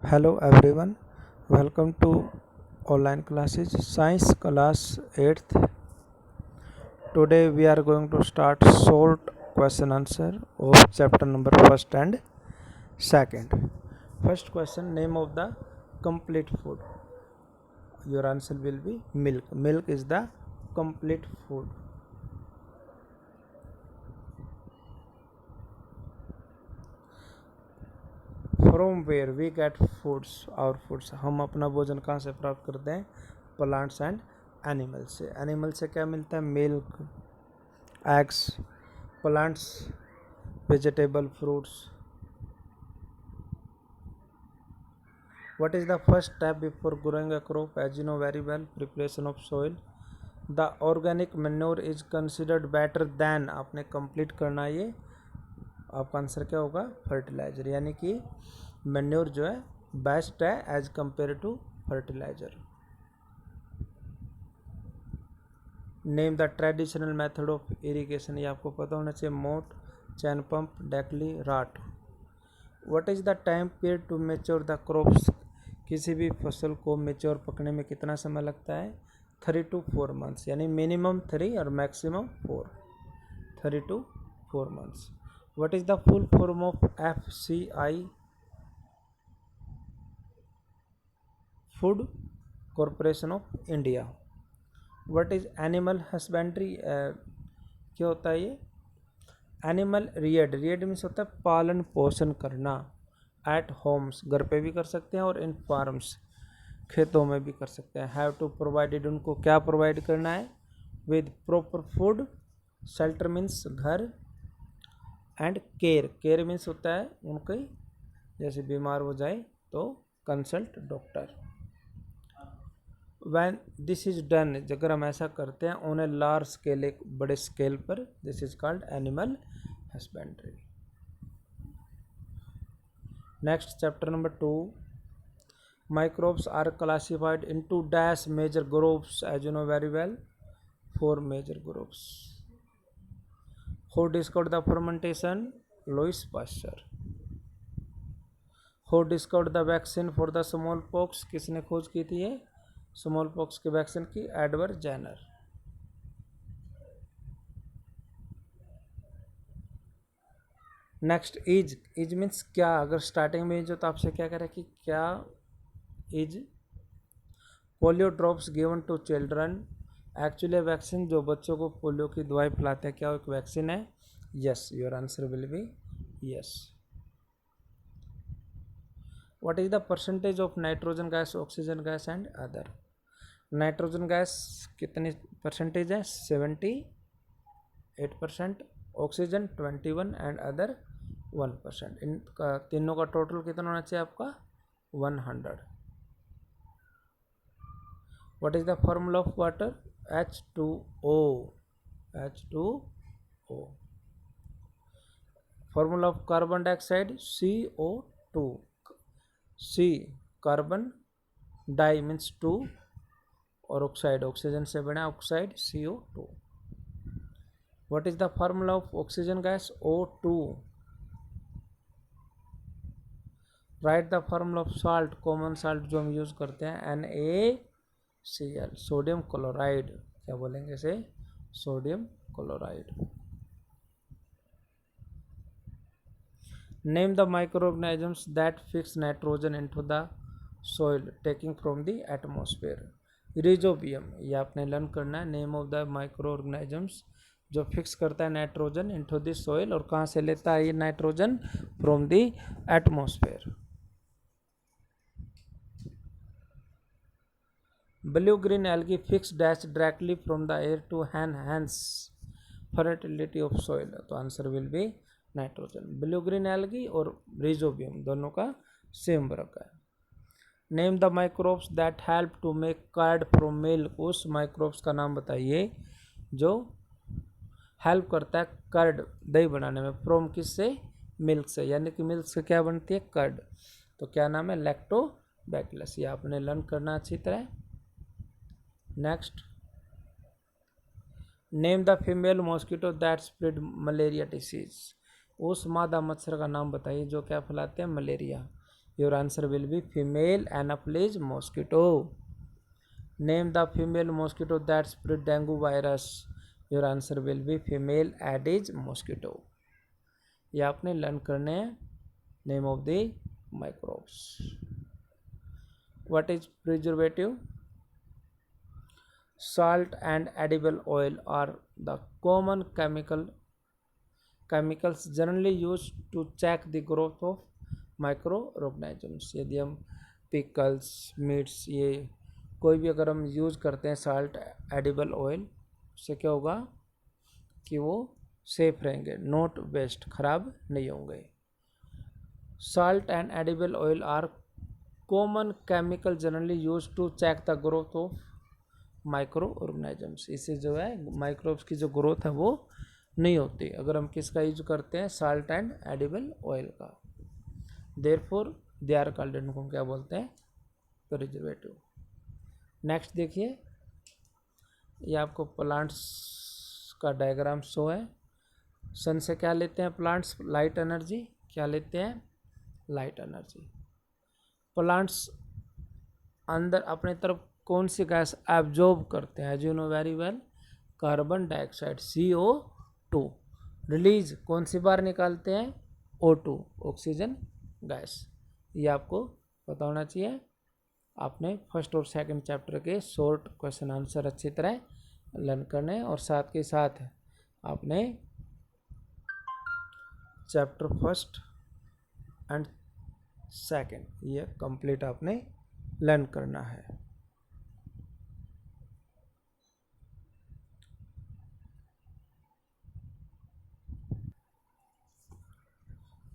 Hello everyone, welcome to online classes Science class 8th. Today we are going to start short question answer of chapter number 1st and 2nd. First question, name of the complete food. Your answer will be milk. Milk is the complete food. From where we get foods, our foods. हम अपना भोजन कहाँ से प्राप्त करते हैं? Plants and animal से. Animal से क्या मिलता है? Milk, eggs, plants, vegetable, fruits. What is the first step before growing a crop? As you know very well, preparation of soil. The organic manure is considered better than. आपने complete करना ये. आपका answer क्या होगा? Fertiliser. यानी कि manure जो है बेस्ट है as compare to fertiliser. Name the traditional method of irrigation. ये आपको पता होना चाहिए. मोट, चैन पंप, डेकली, राट. What is the time period to mature the crops. किसी भी फसल को मेच्योर पकने में कितना समय लगता है? 3 to 4 months. यानी मिनिमम 3 और maximum 4. 3 to 4 months. What is the full form of FCI. Food corporation of India. What is animal husbandry. क्या होता है ये? Animal reared. रियड मीन्स होता है पालन पोषण करना. एट होम्स, घर पे भी कर सकते हैं, और इन फार्म्स, खेतों में भी कर सकते हैं. हैव टू प्रोवाइडेड, उनको क्या प्रोवाइड करना है? With proper food. Shelter means घर. And care. केयर मीन्स होता है उनके जैसे बीमार हो जाए तो consult doctor. When this is done, अगर हम ऐसा करते हैं ऑन ए लार्ज स्केल, एक बड़े स्केल पर, this is called animal husbandry. Next chapter number 2. Microbes are classified into dash major groups, as you know very well. 4 major groups. Who discovered the fermentation? Louis Pasteur. Who discovered the vaccine for the smallpox? किसने खोज की थी ये small pox के vaccine की? Edward Jenner. Next, is. Is means क्या. अगर starting में इज हो तो आपसे क्या करें कि क्या is polio drops given to children. Actually vaccine जो बच्चों को पोलियो की दवाई पिलाते हैं, क्या एक वैक्सीन है? Yes, your answer will B yes. What is the percentage of nitrogen gas, oxygen gas and other. Nitrogen gas कितनी परसेंटेज है? 78%. Oxygen 21 and other 1%. इनका तीनों का टोटल कितना होना चाहिए आपका? 100. What is the formula of water? H2O. H2O. Formula of carbon dioxide? CO2. C carbon, di means 2, और ऑक्साइड ऑक्सीजन से बना oxide, CO2. What is the formula of oxygen gas? O2. Write the formula of salt, common salt जो हम use करते हैं, NaCl, sodium chloride. क्या बोलेंगे इसे? Sodium chloride. Name the microorganisms that fix nitrogen into the soil taking from the atmosphere. Rhizobium. ये आपने learn करना है. Name of the microorganisms जो फिक्स करता है नाइट्रोजन इनटू द सोइल, और कहाँ से लेता है ये nitrogen? From the atmosphere. Blue green algae fix dash directly from the air to enhance fertility of soil. तो answer will be nitrogen. Blue green algae और रिजोबियम दोनों का सेम वर्क है. Name the microbes that help to make curd from milk. उस microbes का नाम बताइए जो हेल्प करता है कर्ड, दही बनाने में. फ्रॉम किससे? मिल्क से. यानी कि मिल्क से क्या बनती है? कर्ड. तो क्या नाम है? लैक्टोबैसिलस. ये आपने लर्न करना अच्छी तरह. Next, name the female mosquito that spread malaria disease. उस मादा मच्छर का नाम बताइए जो क्या फैलाते हैं? Malaria. Your answer will be female anopheles mosquito. Name the female mosquito that spread dengue virus. Your answer will be female aedes mosquito. ये आपने लर्न करने हैं name of the microbes. What is preservative? Salt and edible oil are the common chemicals generally used to check the growth of microorganisms। यदि हम pickles meets ये कोई भी अगर हम यूज़ करते हैं साल्ट एडिबल ऑयल, उससे क्या होगा कि वो सेफ रहेंगे, नॉट वेस्ट, खराब नहीं होंगे। Salt and edible oil are common chemical generally use to check the growth of microorganisms. इससे जो है माइक्रोब्स की जो ग्रोथ है वो नहीं होती अगर हम किसका यूज करते हैं, साल्ट एंड एडिबल ऑयल का। देयरफॉर दे आर कॉल्ड, इनको क्या बोलते हैं, प्रिजर्वेटिव। नेक्स्ट देखिए, ये आपको प्लांट्स का डायग्राम शो है। सन से क्या लेते हैं प्लांट्स? Light energy. क्या लेते हैं? Light energy. प्लांट्स अंदर अपने तरफ कौन सी गैस एब्जॉर्ब करते हैं? As you know very well, carbon dioxide CO2। Release कौन सी बार निकालते हैं? O2, oxygen gas. ये आपको पता होना चाहिए। आपने फर्स्ट और सेकंड चैप्टर के शॉर्ट क्वेश्चन आंसर अच्छी तरह लर्न करने और साथ के साथ आपने चैप्टर फर्स्ट एंड सेकंड ये कंप्लीट आपने लर्न करना है।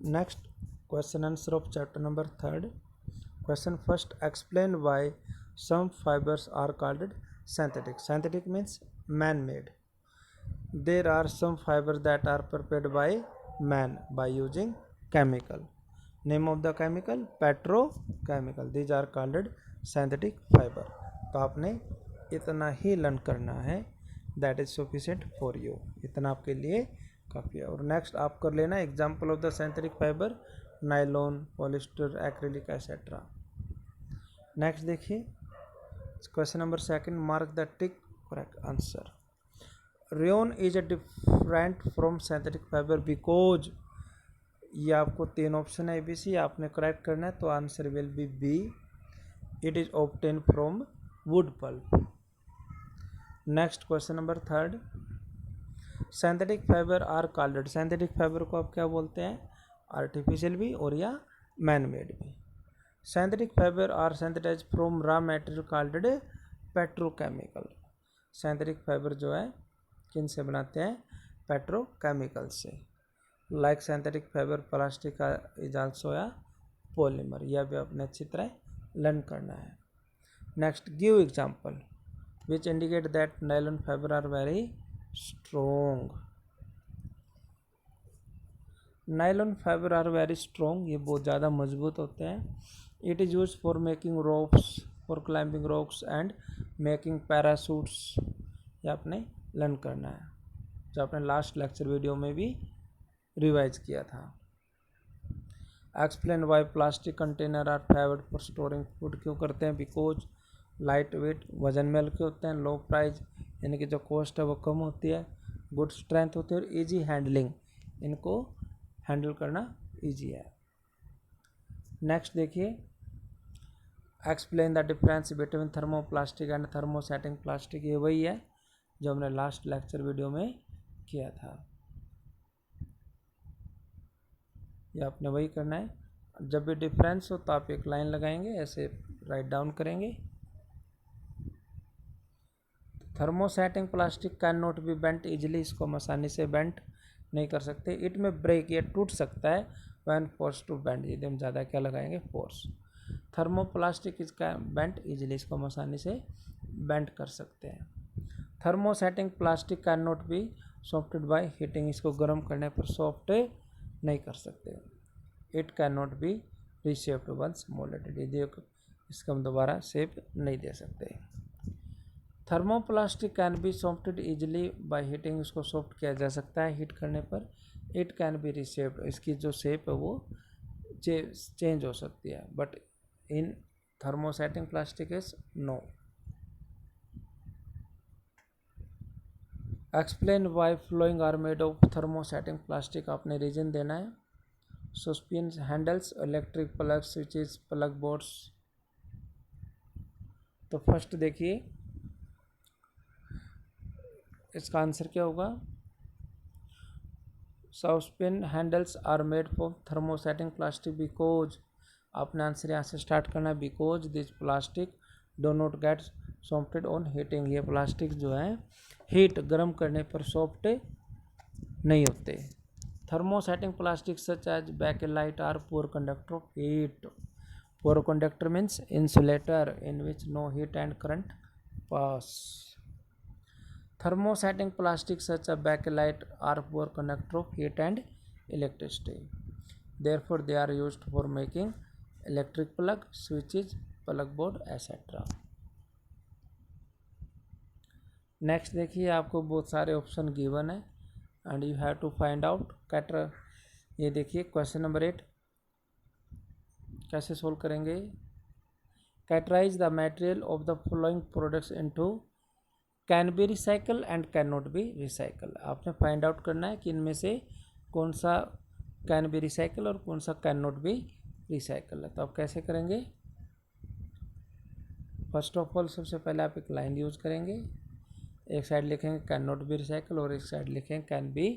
Next question answer of chapter number 3rd. Question first, explain why some fibers are called synthetic. Synthetic means man-made. There are some fibers that are prepared by man by using chemical. Name of the chemical? Petrochemical. These are called synthetic fiber. तो आपने इतना ही learn करना है, that is sufficient for you. इतना आपके लिए काफ़ी है। और नेक्स्ट आप कर लेना example of the synthetic fibre, nylon, polyester, acrylic etcetera. Next देखिए question number second, mark the tick correct answer. Rayon is a different from synthetic fibre because, ये आपको 3 ऑप्शन है ABC, आपने करेक्ट करना है, तो answer will be B, it is obtain from wood pulp. Next question number 3rd, synthetic fibre are called, synthetic fibre को आप क्या बोलते हैं? आर्टिफिशियल भी और या मैन मेड भी। Synthetic fibre are synthesize from raw material called petrochemical. Synthetic fibre जो है किन से बनाते हैं? पेट्रोकेमिकल से। लाइक सिंथेटिक फाइबर प्लास्टिक का इज आल्सो या पॉलीमर। यह भी आपने अच्छी तरह लर्न करना है। Next, give example which indicate that nylon fibre are very strong. Nylon fibre are very strong, ये बहुत ज़्यादा मजबूत होते हैं। It is use for making ropes, for climbing rocks and making parachutes. ये आपने लर्न करना है, जो आपने लास्ट लेक्चर वीडियो में भी रिवाइज किया था। Explain why plastic container are favoured for storing food. क्यों करते हैं? बिकॉज लाइट वेट, वजन में हल्के होते हैं, लो प्राइस यानी कि जो कॉस्ट है वो कम होती है, गुड स्ट्रेंथ होती है और इजी हैंडलिंग, इनको हैंडल करना इजी है। नेक्स्ट देखिए, explain the difference between thermoplastic and thermosetting plastic. ये वही है जो हमने लास्ट लेक्चर वीडियो में किया था, ये आपने वही करना है। जब भी डिफरेंस हो तो आप एक लाइन लगाएंगे, ऐसे राइट डाउन करेंगे। Thermosetting plastic can not B bent easily, इसको हम आसानी से बेंट नहीं कर सकते। इट में ब्रेक, ये टूट सकता है व्हेन फोर्स टू बेंड, यदि हम ज़्यादा क्या लगाएंगे? फोर्स। थर्मोप्लास्टिक इसका बेंट इजिली, इसको हम आसानी से बेंट कर सकते हैं। Thermosetting plastic can not be softed by heating, इसको गर्म करने पर सॉफ्ट नहीं कर सकते। It can not be reshaped once moulded, यदि इसका हम दोबारा शेप नहीं दे सकते। Thermoplastic can be softed easily by heating, इसको सॉफ्ट किया जा सकता है हीट करने पर। इट कैन बी रीशेप्ड, इसकी जो शेप है वो चेंज हो सकती है, but in thermosetting plastic is no. Explain why following are made of thermosetting plastic, आपने रीजन देना है। Saucepan handles, electric plug switches, plug boards. तो फर्स्ट देखिए इसका आंसर क्या होगा। Saucepan handles are made for thermosetting plastic because, आपने answer यहाँ से स्टार्ट करना है, because this plastic do not get softed on heating, ये प्लास्टिक जो है हीट गर्म करने पर सॉफ्ट नहीं होते। Thermosetting plastic such as bakelite are poor conductor of heat. Poor conductor means insulator in which no heat and current pass. Thermosetting plastics such as bakelite are poor conductor of heat and electricity. Therefore, they are used for making electric plug, switches, plug board, etc. Next देखिए आपको बहुत सारे option given है and you have to find out cater. ये देखिए question number 8 कैसे solve करेंगे। Categorise the material of the following products into can be recycle and can not be recycle. आपने फाइंड आउट करना है कि इनमें से कौन सा कैन बी रिसाइकल और कौन सा कैन नॉट बी रिसाइकल है। तो आप कैसे करेंगे। फर्स्ट ऑफ ऑल सबसे पहले आप एक लाइन यूज करेंगे, एक साइड लिखेंगे कैन नॉट बी रिसाइकल और एक साइड लिखेंगे कैन बी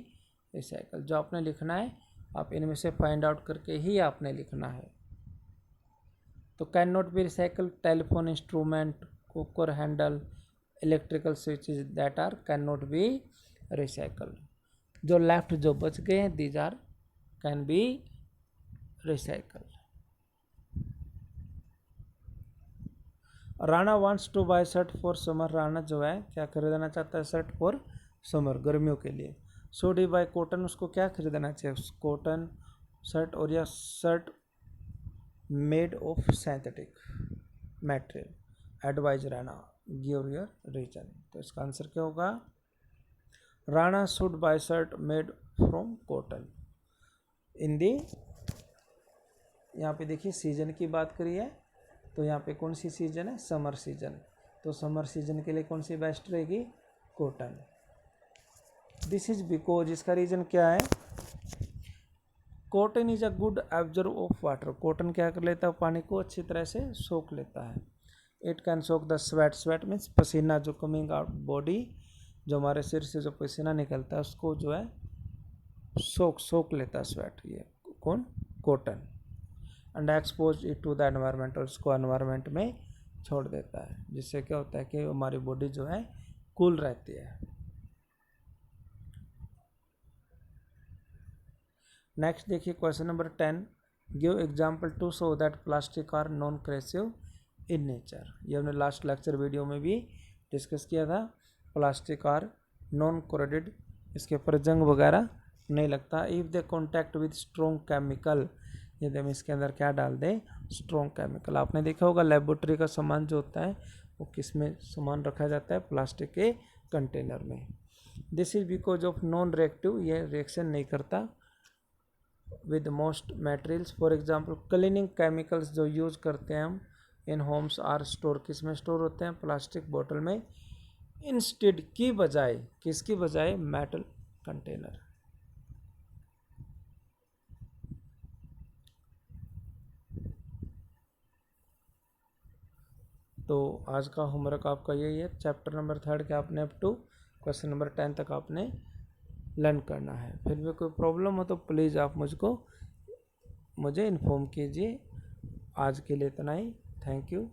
रिसाइकल। जो आपने लिखना है आप इनमें से फाइंड आउट करके ही आपने लिखना है। तो can not be recycle telephone instrument, cooker handle, electrical switches that are can not be recycle. जो लेफ्ट जो बच गए हैं these are can be recycle. Rana wants to buy shirt for summer, Rana जो है क्या खरीदना चाहता है शर्ट फॉर समर, गर्मियों के लिए। शुड ही बाय कॉटन, उसको क्या खरीदना चाहिए कॉटन शर्ट और या shirt made of synthetic material. Advise Rana, give your reason. तो इसका आंसर क्या होगा। Rana should buy shirt made from cotton. In the यहाँ पे देखिए सीजन की बात करी है तो यहाँ पे कौन सी सीजन है, समर सीजन। तो समर सीजन के लिए कौन सी बेस्ट रहेगी, कॉटन। दिस इज बिकॉज, इसका रीजन क्या है। Cotton is a good absorb of water, cotton क्या कर लेता है पानी को अच्छी तरह से सोख लेता है। It can soak the sweat, sweat means पसीना जो कमिंग आउट बॉडी, जो हमारे सिर से जो पसीना निकलता है उसको जो है सोख लेता है स्वेट, ये कौन, cotton. And expose it to the environment, और उसको एनवायरनमेंट में छोड़ देता है, जिससे क्या होता है कि हमारी बॉडी जो है कूल रहती है। नेक्स्ट देखिए question number 10, give example to show that plastic are non corrosive in nature. ये हमने लास्ट लेक्चर वीडियो में भी डिस्कस किया था। प्लास्टिक आर नॉन कोरोडेड, इसके ऊपर जंग वगैरह नहीं लगता। If they contact with strong chemical, यदि हम इसके अंदर क्या डाल दें, स्ट्रॉन्ग केमिकल। आपने देखा होगा लेबोरेटरी का सामान जो होता है वो किस में सामान रखा जाता है, प्लास्टिक के कंटेनर में। This is because of non reactive, ये रिएक्शन नहीं करता with most materials. For example cleaning chemicals जो यूज करते हैं हम इन होम्स आर स्टोर, किस में स्टोर होते हैं, प्लास्टिक बोतल में। इंस्टेड की बजाय, किसकी बजाय, मेटल कंटेनर। तो आज का होमवर्क आपका यही है, चैप्टर नंबर 3 के आपने अप टू क्वेश्चन नंबर 10 तक आपने लर्न करना है। फिर भी कोई प्रॉब्लम हो तो प्लीज़ आप मुझे इन्फॉर्म कीजिए। आज के लिए इतना ही, थैंक यू।